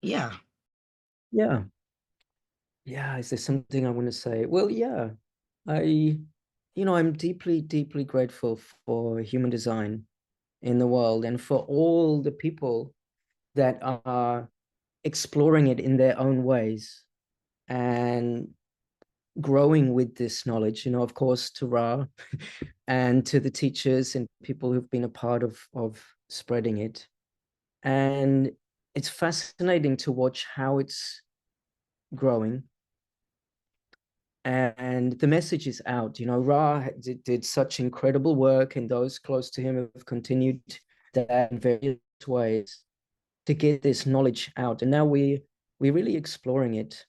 Yeah. Is there something I want to say? Well, yeah, I'm deeply, deeply grateful for human design in the world and for all the people that are exploring it in their own ways and growing with this knowledge, of course, to Ra and to the teachers and people who've been a part of spreading it. And it's fascinating to watch how it's growing. And the message is out. Ra did such incredible work, and those close to him have continued that in various ways to get this knowledge out. And now we're really exploring it.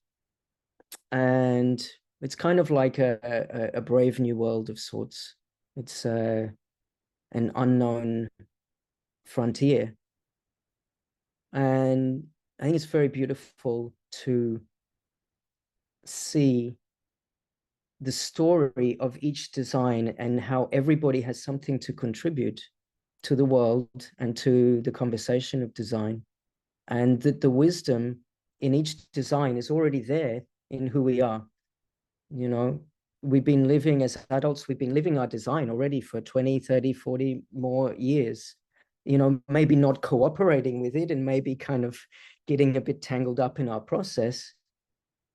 And it's kind of like a brave new world of sorts. It's an unknown frontier. And I think it's very beautiful to see the story of each design and how everybody has something to contribute to the world and to the conversation of design. And that the wisdom in each design is already there in who we are. We've been living as adults, we've been living our design already for 20, 30, 40 more years. Maybe not cooperating with it and maybe kind of getting a bit tangled up in our process.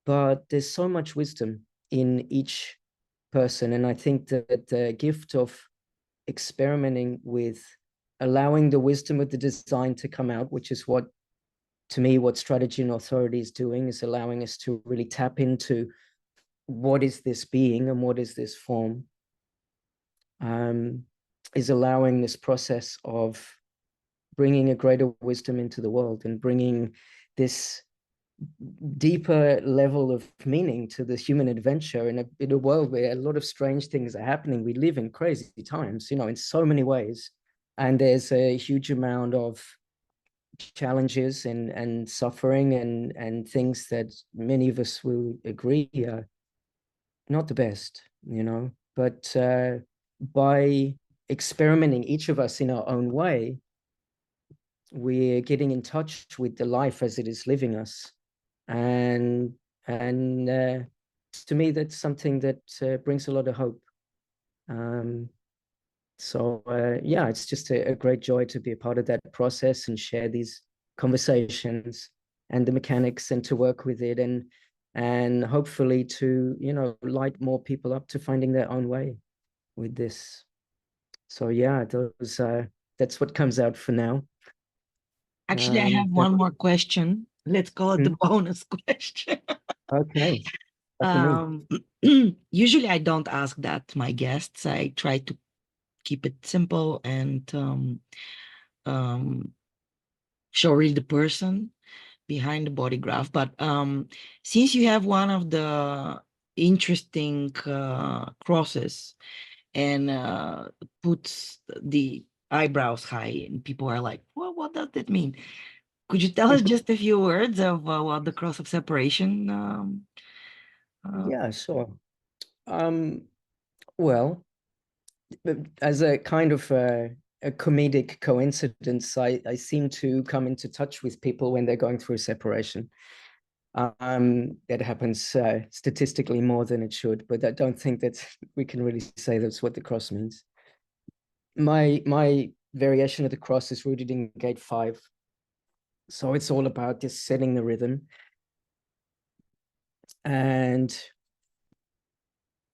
But there's so much wisdom in each person. And I think that the gift of experimenting with allowing the wisdom of the design to come out, which is what, to me, what strategy and authority is doing, is allowing us to really tap into what is this being and what is this form, is allowing this process of bringing a greater wisdom into the world and bringing this deeper level of meaning to the human adventure in a world where a lot of strange things are happening. We live in crazy times, in so many ways. And there's a huge amount of challenges and suffering and things that many of us will agree are not the best, but by experimenting, each of us in our own way, we're getting in touch with the life as it is living us. And to me, that's something that brings a lot of hope. It's just a great joy to be a part of that process and share these conversations and the mechanics and to work with it and hopefully to, light more people up to finding their own way with this. So yeah, that's what comes out for now. Actually, I have one more question. Let's call it the bonus question. Okay. Usually I don't ask that to my guests. I try to keep it simple and show real the person. behind the body graph, but since you have one of the interesting crosses and puts the eyebrows high, and people are like, well, what does that mean? Could you tell us just a few words of what the cross of separation? Yeah, sure. Well, as a kind of a comedic coincidence, I seem to come into touch with people when they're going through separation. That happens statistically more than it should, but I don't think that we can really say that's what the cross means. My variation of the cross is rooted in gate 5. So it's all about just setting the rhythm. And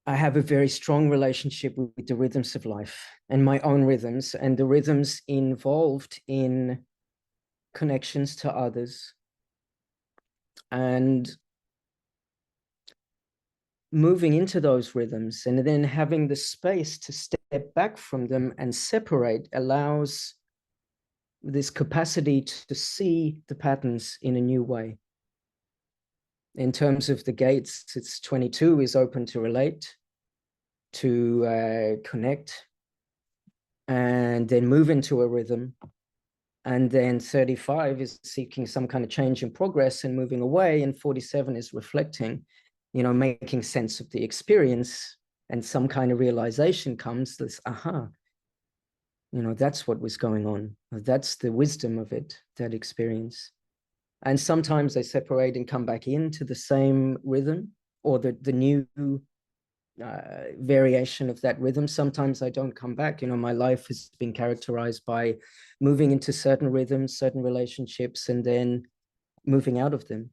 I have a very strong relationship with the rhythms of life and my own rhythms and the rhythms involved in connections to others and moving into those rhythms and then having the space to step back from them and separate allows this capacity to see the patterns in a new way. In terms of the gates, it's 22 is open to relate, to connect, and then move into a rhythm. And then 35 is seeking some kind of change and progress and moving away. And 47 is reflecting, making sense of the experience, and some kind of realization comes, this, aha, that's what was going on. That's the wisdom of it, that experience. And sometimes they separate and come back into the same rhythm or the new variation of that rhythm. Sometimes I don't come back. My life has been characterized by moving into certain rhythms, certain relationships, and then moving out of them,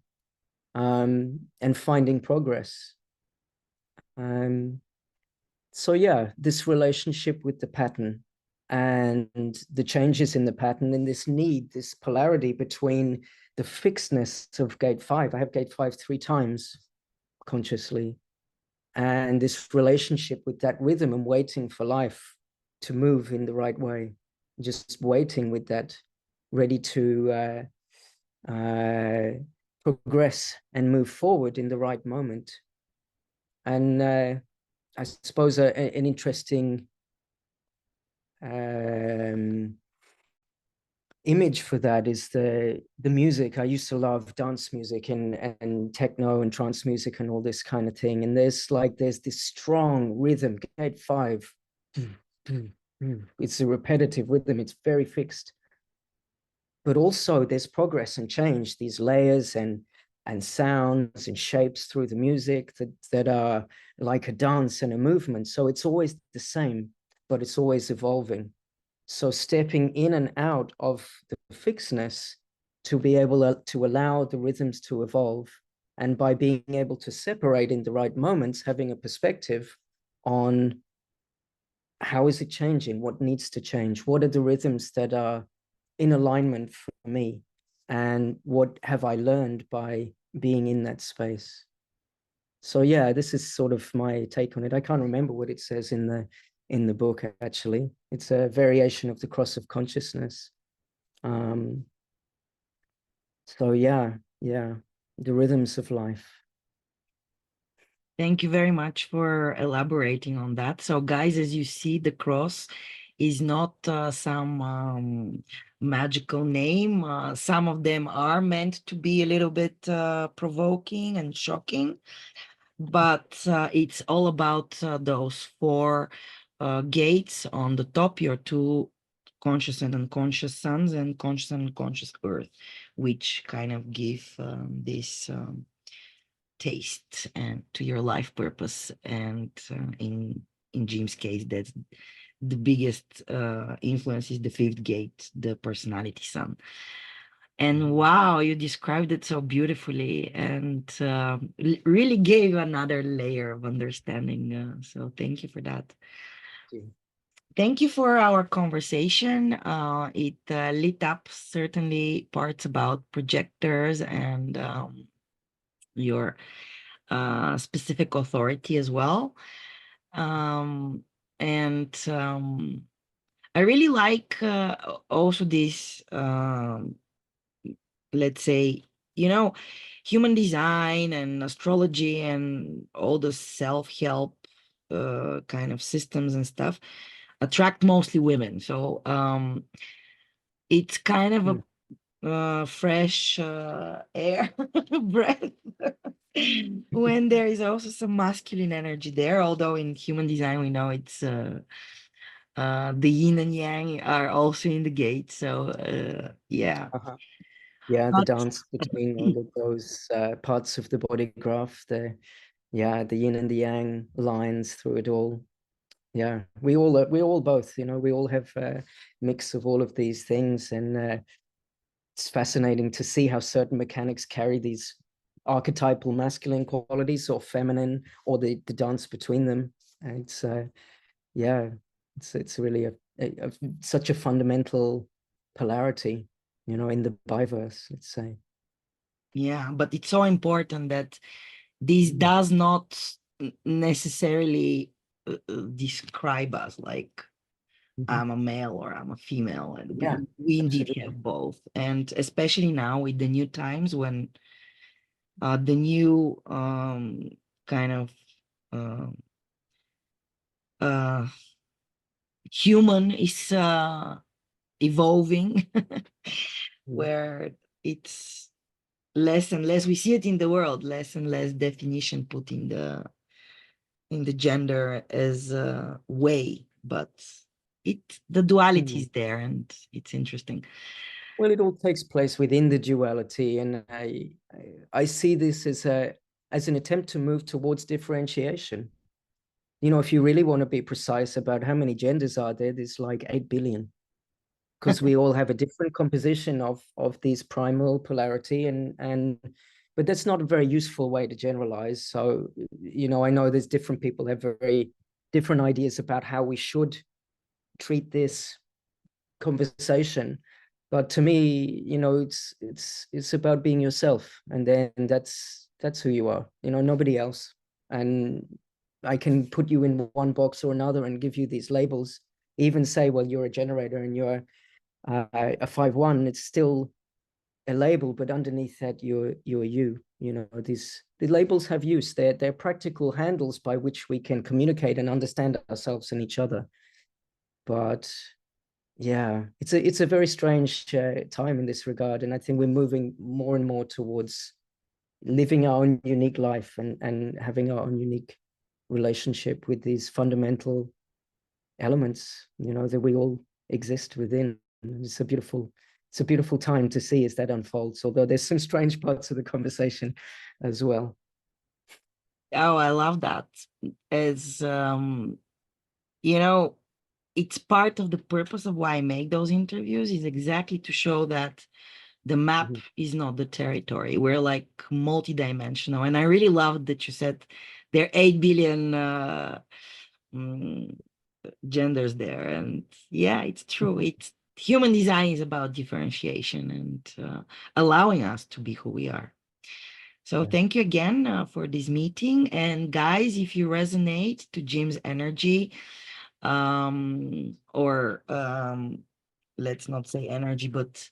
and finding progress. So yeah, this relationship with the pattern and the changes in the pattern, and this need, this polarity between the fixedness of gate 5. I have gate 5 3 times consciously, and this relationship with that rhythm and waiting for life to move in the right way, just waiting with that, ready to progress and move forward in the right moment. And I suppose an interesting image for that is the music. I used to love dance music and techno and trance music and all this kind of thing. And there's this strong rhythm, gate 5. It's a repetitive rhythm. It's very fixed. But also there's progress and change, these layers and sounds and shapes through the music that are like a dance and a movement. So it's always the same, but it's always evolving. So stepping in and out of the fixedness to be able to allow the rhythms to evolve. And by being able to separate in the right moments, having a perspective on how is it changing, what needs to change, what are the rhythms that are in alignment for me, and what have I learned by being in that space. So yeah, this is sort of my take on it. I can't remember what it says in the book, actually. It's a variation of the cross of consciousness. So yeah, the rhythms of life. Thank you very much for elaborating on that. So guys, as you see, the cross is not some magical name. Some of them are meant to be a little bit provoking and shocking, but it's all about those 4 gates on the top, your 2 conscious and unconscious suns and conscious and unconscious earth, which kind of give this taste and to your life purpose. And in Jim's case, that's the biggest influence is the 5th gate, the personality sun. And wow, you described it so beautifully and really gave another layer of understanding. So thank you for that. Thank you for our conversation. It lit up certainly parts about projectors and your specific authority as well. And I really like also this, let's say, you know, human design and astrology and all the self-help kind of systems and stuff attract mostly women. So it's kind of Mm. a fresh air breath when there is also some masculine energy there, although in human design we know it's the yin and yang are also in the gate. So yeah. Uh-huh. Yeah, the But dance between all of those parts of the body graph, the yin and the yang lines through it all. Yeah, we all both, you know, we all have a mix of all of these things, and it's fascinating to see how certain mechanics carry these archetypal masculine qualities or feminine, or the dance between them. And it's yeah, it's really such a fundamental polarity, you know, in the biverse, let's say. yeah, but it's so important that this Mm. does not necessarily describe us like Mhm. I'm a male or I'm a female, and Yeah, we indeed absolutely. have both. And especially now with the new times when the new kind of um uh human is evolving, Mm. where it's less and less, we see it in the world, less and less definition put in the gender as a way, but it the duality Mm. is there and it's interesting. Well, it all takes place within the duality, and I see this as an attempt to move towards differentiation. You know, if you really want to be precise about how many genders are there, there's like 8 billion, because we all have a different composition of these primal polarity, and but that's not a very useful way to generalize. So, you know, I know there's different people have very different ideas about how we should treat this conversation, but to me, you know, it's about being yourself, and then that's who you are, you know, nobody else. And I can put you in one box or another and give you these labels, even say, well, you're a generator and you're a 5-1. It's still a label, but underneath that you're you know, these the labels have use. They're practical handles by which we can communicate and understand ourselves and each other. But yeah, it's a very strange time in this regard, and I think we're moving more and more towards living our own unique life, and having our own unique relationship with these fundamental elements, you know, that we all exist within. And it's a beautiful time to see as that unfolds, although there's some strange parts of the conversation as well. Oh, I love that. As you know, it's part of the purpose of why I make those interviews, is exactly to show that the map Mhm. is not the territory. We're like multidimensional. And I really loved that you said there are 8 billion mm, genders there. And yeah, it's true. It's human design is about differentiation and allowing us to be who we are. So Yeah. thank you again for this meeting. And guys, if you resonate to Jim's energy, or let's not say energy, but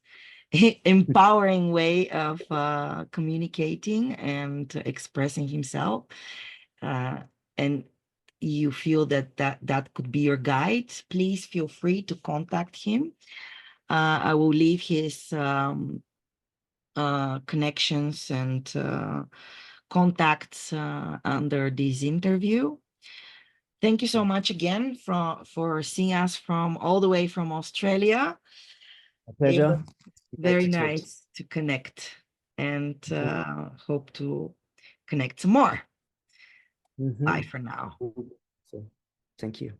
empowering way of communicating and expressing himself, uh, and you feel that that could be your guide, please feel free to contact him. I will leave his connections and contacts under this interview. Thank you so much again for seeing us from all the way from Australia. A It was pleasure. Great very to talk to nice to connect, and you. hope to connect some more. Bye Mhm. for now. So, thank you.